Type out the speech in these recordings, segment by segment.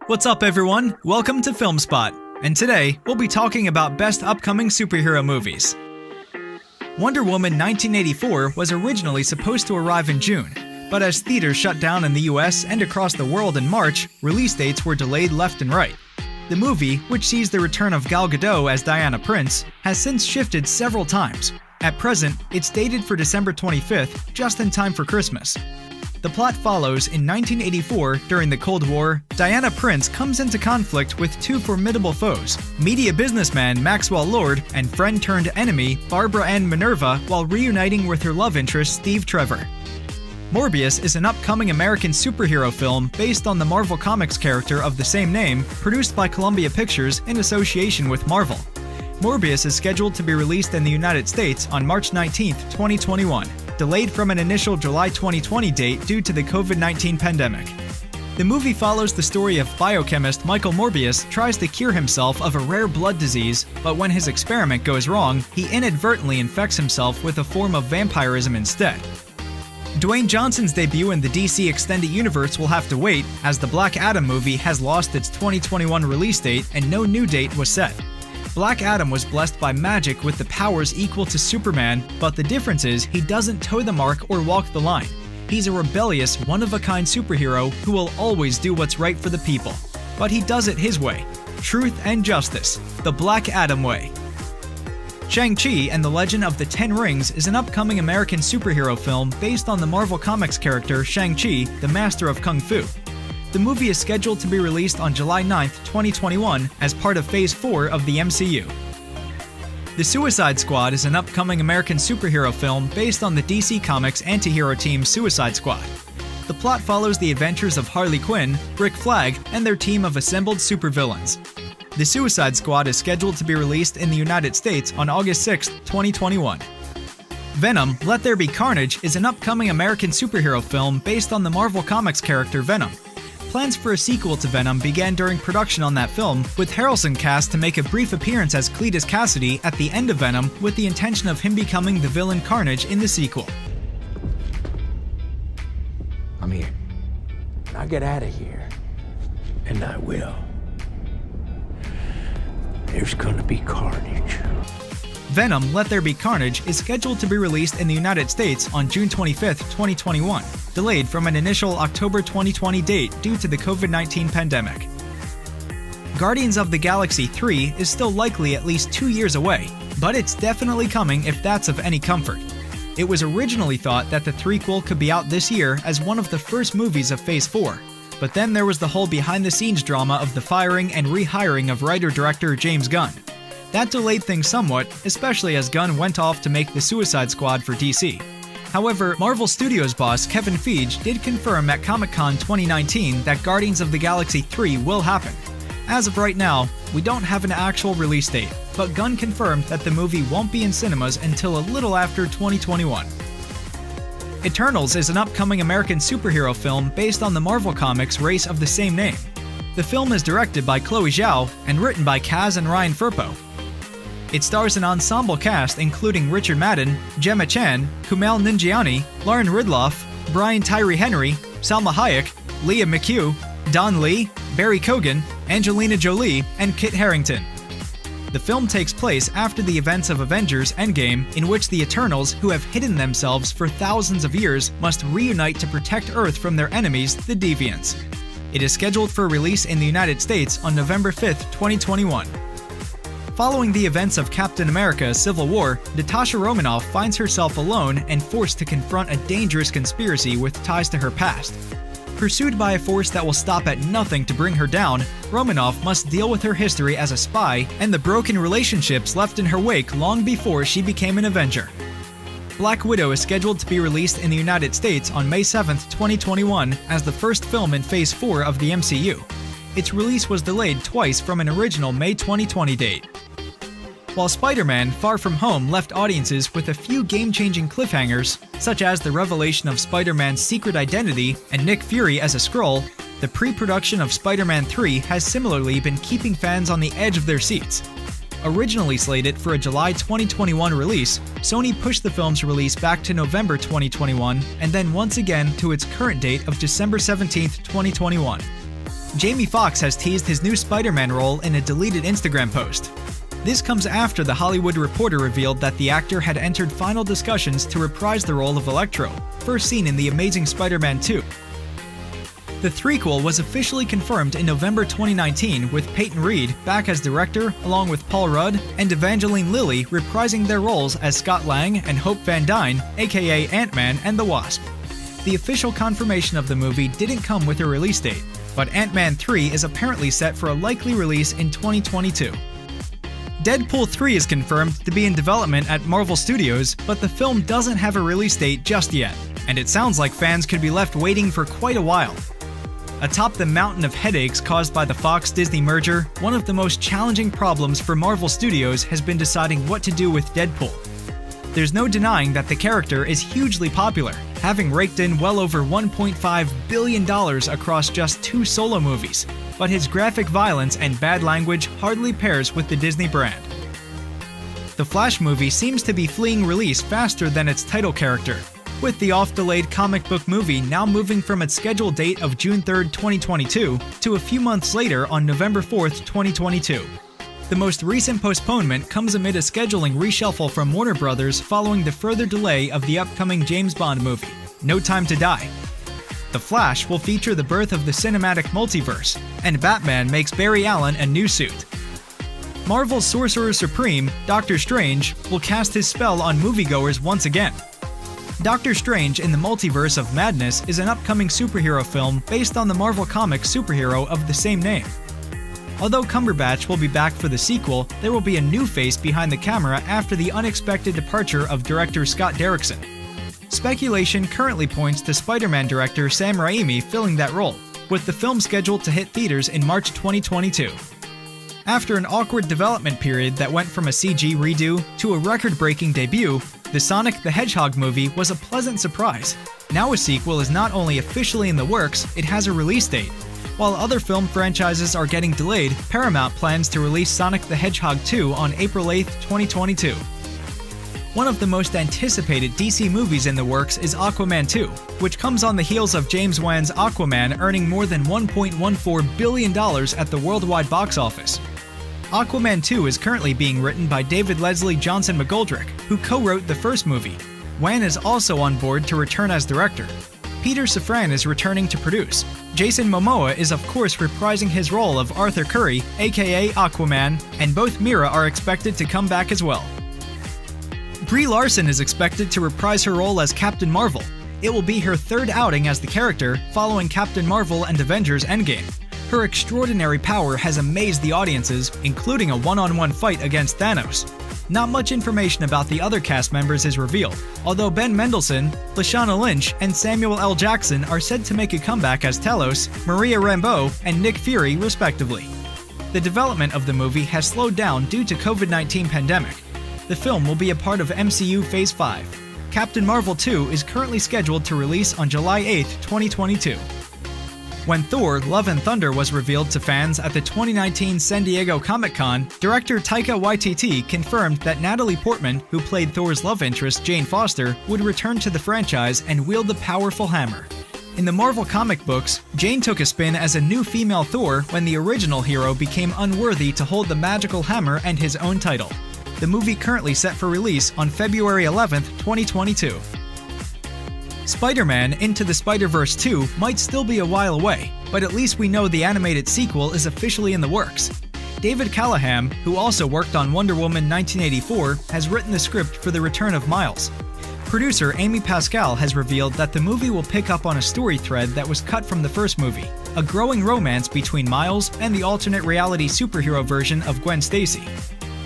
What's up, everyone? Welcome to Film Spot, and today we'll be talking about best upcoming superhero movies. Wonder Woman 1984 was originally supposed to arrive in June, but as theaters shut down in the US and across the world in March, release dates were delayed left and right. The movie, which sees the return of Gal Gadot as Diana Prince, has since shifted several times. At present, it's dated for December 25th, just in time for Christmas. The plot follows in 1984, during the Cold War, Diana Prince comes into conflict with two formidable foes, media businessman Maxwell Lord and friend-turned-enemy Barbara Ann Minerva, while reuniting with her love interest Steve Trevor. Morbius is an upcoming American superhero film based on the Marvel Comics character of the same name, produced by Columbia Pictures in association with Marvel. Morbius is scheduled to be released in the United States on March 19, 2021. Delayed from an initial July 2020 date due to the COVID-19 pandemic. The movie follows the story of biochemist Michael Morbius tries to cure himself of a rare blood disease, but when his experiment goes wrong, he inadvertently infects himself with a form of vampirism instead. Dwayne Johnson's debut in the DC Extended Universe will have to wait, as the Black Adam movie has lost its 2021 release date and no new date was set. Black Adam was blessed by magic with the powers equal to Superman, but the difference is he doesn't toe the mark or walk the line. He's a rebellious, one-of-a-kind superhero who will always do what's right for the people. But he does it his way. Truth and justice. The Black Adam way. Shang-Chi and the Legend of the Ten Rings is an upcoming American superhero film based on the Marvel Comics character Shang-Chi, the Master of Kung Fu. The movie is scheduled to be released on July 9, 2021 as part of Phase 4 of the MCU. The Suicide Squad is an upcoming American superhero film based on the DC Comics anti-hero team Suicide Squad. The plot follows the adventures of Harley Quinn, Rick Flag, and their team of assembled supervillains. The Suicide Squad is scheduled to be released in the United States on August 6, 2021. Venom: Let There Be Carnage is an upcoming American superhero film based on the Marvel Comics character Venom. Plans for a sequel to Venom began during production on that film, with Harrelson cast to make a brief appearance as Cletus Cassidy at the end of Venom with the intention of him becoming the villain Carnage in the sequel. I'm here. I'll get out of here. And I will. There's gonna be carnage. Venom: Let There Be Carnage is scheduled to be released in the United States on June 25, 2021, delayed from an initial October 2020 date due to the COVID-19 pandemic. Guardians of the Galaxy 3 is still likely at least 2 years away, but it's definitely coming if that's of any comfort. It was originally thought that the threequel could be out this year as one of the first movies of Phase 4, but then there was the whole behind-the-scenes drama of the firing and rehiring of writer-director James Gunn. That delayed things somewhat, especially as Gunn went off to make the Suicide Squad for DC. However, Marvel Studios boss Kevin Feige did confirm at Comic-Con 2019 that Guardians of the Galaxy 3 will happen. As of right now, we don't have an actual release date, but Gunn confirmed that the movie won't be in cinemas until a little after 2021. Eternals is an upcoming American superhero film based on the Marvel Comics race of the same name. The film is directed by Chloe Zhao and written by Kaz and Ryan Firpo. It stars an ensemble cast including Richard Madden, Gemma Chan, Kumail Nanjiani, Lauren Ridloff, Brian Tyree Henry, Salma Hayek, Leah McHugh, Don Lee, Barry Keoghan, Angelina Jolie, and Kit Harington. The film takes place after the events of Avengers Endgame, in which the Eternals, who have hidden themselves for thousands of years, must reunite to protect Earth from their enemies, the Deviants. It is scheduled for release in the United States on November 5, 2021. Following the events of Captain America: Civil War, Natasha Romanoff finds herself alone and forced to confront a dangerous conspiracy with ties to her past. Pursued by a force that will stop at nothing to bring her down, Romanoff must deal with her history as a spy and the broken relationships left in her wake long before she became an Avenger. Black Widow is scheduled to be released in the United States on May 7, 2021 as the first film in Phase 4 of the MCU. Its release was delayed twice from an original May 2020 date. While Spider-Man: Far From Home left audiences with a few game-changing cliffhangers, such as the revelation of Spider-Man's secret identity and Nick Fury as a Skrull, the pre-production of Spider-Man 3 has similarly been keeping fans on the edge of their seats. Originally slated for a July 2021 release, Sony pushed the film's release back to November 2021 and then once again to its current date of December 17, 2021. Jamie Foxx has teased his new Spider-Man role in a deleted Instagram post. This comes after The Hollywood Reporter revealed that the actor had entered final discussions to reprise the role of Electro, first seen in The Amazing Spider-Man 2. The threequel was officially confirmed in November 2019 with Peyton Reed back as director along with Paul Rudd and Evangeline Lilly reprising their roles as Scott Lang and Hope Van Dyne, aka Ant-Man and the Wasp. The official confirmation of the movie didn't come with a release date, but Ant-Man 3 is apparently set for a likely release in 2022. Deadpool 3 is confirmed to be in development at Marvel Studios, but the film doesn't have a release date just yet, and it sounds like fans could be left waiting for quite a while. Atop the mountain of headaches caused by the Fox-Disney merger, one of the most challenging problems for Marvel Studios has been deciding what to do with Deadpool. There's no denying that the character is hugely popular, having raked in well over $1.5 billion across just 2 solo movies, but his graphic violence and bad language hardly pairs with the Disney brand. The Flash movie seems to be fleeing release faster than its title character, with the oft-delayed comic book movie now moving from its scheduled date of June 3, 2022 to a few months later on November 4, 2022. The most recent postponement comes amid a scheduling reshuffle from Warner Bros. Following the further delay of the upcoming James Bond movie, No Time to Die. The Flash will feature the birth of the cinematic multiverse, and Batman makes Barry Allen a new suit. Marvel's Sorcerer Supreme, Doctor Strange, will cast his spell on moviegoers once again. Doctor Strange in the Multiverse of Madness is an upcoming superhero film based on the Marvel Comics superhero of the same name. Although Cumberbatch will be back for the sequel, there will be a new face behind the camera after the unexpected departure of director Scott Derrickson. Speculation currently points to Spider-Man director Sam Raimi filling that role, with the film scheduled to hit theaters in March 2022. After an awkward development period that went from a CG redo to a record-breaking debut, the Sonic the Hedgehog movie was a pleasant surprise. Now a sequel is not only officially in the works, it has a release date. While other film franchises are getting delayed, Paramount plans to release Sonic the Hedgehog 2 on April 8, 2022. One of the most anticipated DC movies in the works is Aquaman 2, which comes on the heels of James Wan's Aquaman earning more than $1.14 billion at the worldwide box office. Aquaman 2 is currently being written by David Leslie Johnson McGoldrick, who co-wrote the first movie. Wan is also on board to return as director. Peter Safran is returning to produce. Jason Momoa is of course reprising his role of Arthur Curry, aka Aquaman, and both Mira are expected to come back as well. Brie Larson is expected to reprise her role as Captain Marvel. It will be her third outing as the character, following Captain Marvel and Avengers Endgame. Her extraordinary power has amazed the audiences, including a one-on-one fight against Thanos. Not much information about the other cast members is revealed, although Ben Mendelsohn, Lashana Lynch, and Samuel L. Jackson are said to make a comeback as Talos, Maria Rambeau, and Nick Fury, respectively. The development of the movie has slowed down due to COVID-19 pandemic. The film will be a part of MCU Phase 5. Captain Marvel 2 is currently scheduled to release on July 8, 2022. When Thor: Love and Thunder was revealed to fans at the 2019 San Diego Comic-Con, director Taika Waititi confirmed that Natalie Portman, who played Thor's love interest Jane Foster, would return to the franchise and wield the powerful hammer. In the Marvel comic books, Jane took a spin as a new female Thor when the original hero became unworthy to hold the magical hammer and his own title. The movie currently set for release on February 11, 2022. Spider-Man Into the Spider-Verse 2 might still be a while away, but at least we know the animated sequel is officially in the works. David Callahan, who also worked on Wonder Woman 1984, has written the script for the return of Miles. Producer Amy Pascal has revealed that the movie will pick up on a story thread that was cut from the first movie, a growing romance between Miles and the alternate reality superhero version of Gwen Stacy.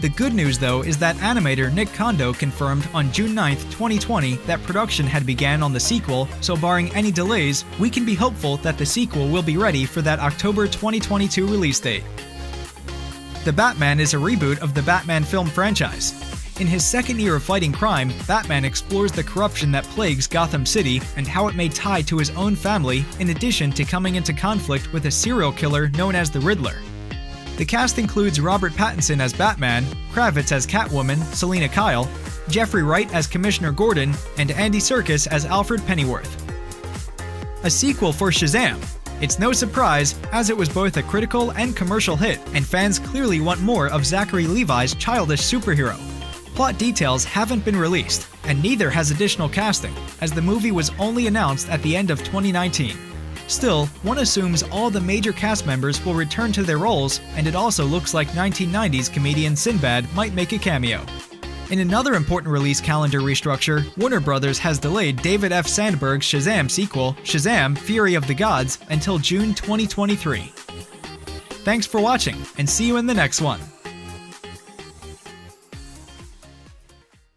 The good news, though, is that animator Nick Kondo confirmed on June 9, 2020 that production had began on the sequel, so barring any delays, we can be hopeful that the sequel will be ready for that October 2022 release date. The Batman is a reboot of the Batman film franchise. In his second year of fighting crime, Batman explores the corruption that plagues Gotham City and how it may tie to his own family, in addition to coming into conflict with a serial killer known as the Riddler. The cast includes Robert Pattinson as Batman, Kravitz as Catwoman, Selina Kyle, Jeffrey Wright as Commissioner Gordon, and Andy Serkis as Alfred Pennyworth. A sequel for Shazam. It's no surprise, as it was both a critical and commercial hit, and fans clearly want more of Zachary Levi's childish superhero. Plot details haven't been released, and neither has additional casting, as the movie was only announced at the end of 2019. Still, one assumes all the major cast members will return to their roles, and it also looks like 1990s comedian Sinbad might make a cameo. In another important release calendar restructure, Warner Bros. Has delayed David F. Sandberg's Shazam sequel, Shazam! Fury of the Gods, until June 2023. Thanks for watching, and see you in the next one.